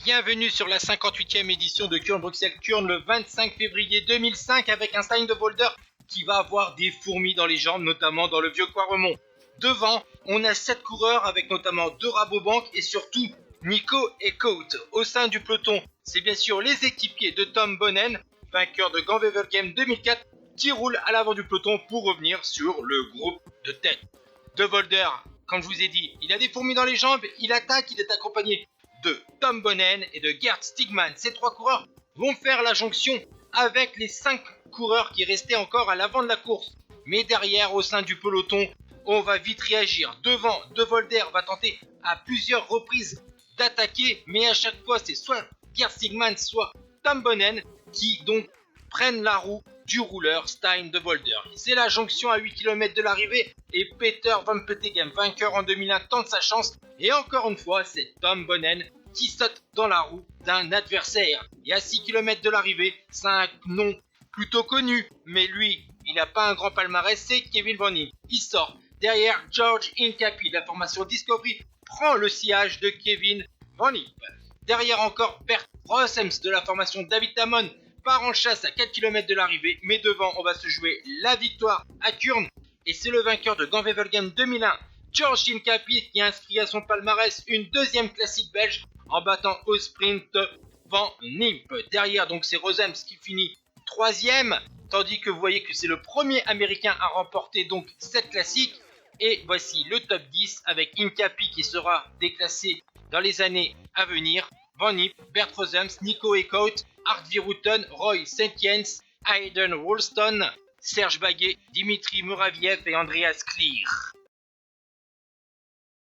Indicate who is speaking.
Speaker 1: Bienvenue sur la 58e édition de Kurn-Bruxelles-Kurn le 25 février 2005 avec un Stein de Volder qui va avoir des fourmis dans les jambes, notamment dans le vieux Quaremont. Devant, on a 7 coureurs avec notamment 2 Rabobank et surtout Nico et Coat. Au sein du peloton, c'est bien sûr les équipiers de Tom Bonnen, vainqueur de Gand-Wevelgem 2004, qui roulent à l'avant du peloton pour revenir sur le groupe de tête. De Volder, comme je vous ai dit, il a des fourmis dans les jambes, il attaque, il est accompagné de Tom Bonnen et de Gert Stigman. Ces 3 coureurs vont faire la jonction avec les 5 coureurs qui restaient encore à l'avant de la course. Mais derrière, au sein du peloton, on va vite réagir. Devant, De Volder va tenter à plusieurs reprises d'attaquer, mais à chaque fois, c'est soit Gert Stigman, soit Tom Bonnen qui donc prennent la roue du rouleur Stein de Volder. C'est la jonction à 8 km de l'arrivée et Peter Van Petegem, vainqueur en 2001, tente sa chance. Et encore une fois, c'est Tom Bonnen qui saute dans la roue d'un adversaire. Et à 6 km de l'arrivée, c'est un nom plutôt connu, mais lui, il n'a pas un grand palmarès, c'est Kevin Van Impe. Il sort derrière George Hincapie. La formation Discovery prend le sillage de Kevin Van Impe. Derrière encore Bert Rosems de la formation David Damon part en chasse à 4 km de l'arrivée, mais devant on va se jouer la victoire à Kurn, et c'est le vainqueur de Gand-Wevelgem 2001, George Hincapie, qui a inscrit à son palmarès une deuxième classique belge en battant au sprint Van Impe. Derrière donc c'est Rosems qui finit 3ème, tandis que vous voyez que c'est le premier américain à remporter donc cette classique. Et voici le top 10 avec Hincapie qui sera déclassé dans les années à venir. Van Impe, Bert Rosems, Nico Eekhout, Art Viruten, Roy Saint-Jens, Hayden Wollstone, Serge Baguet, Dimitri Muraviev et Andreas Klier.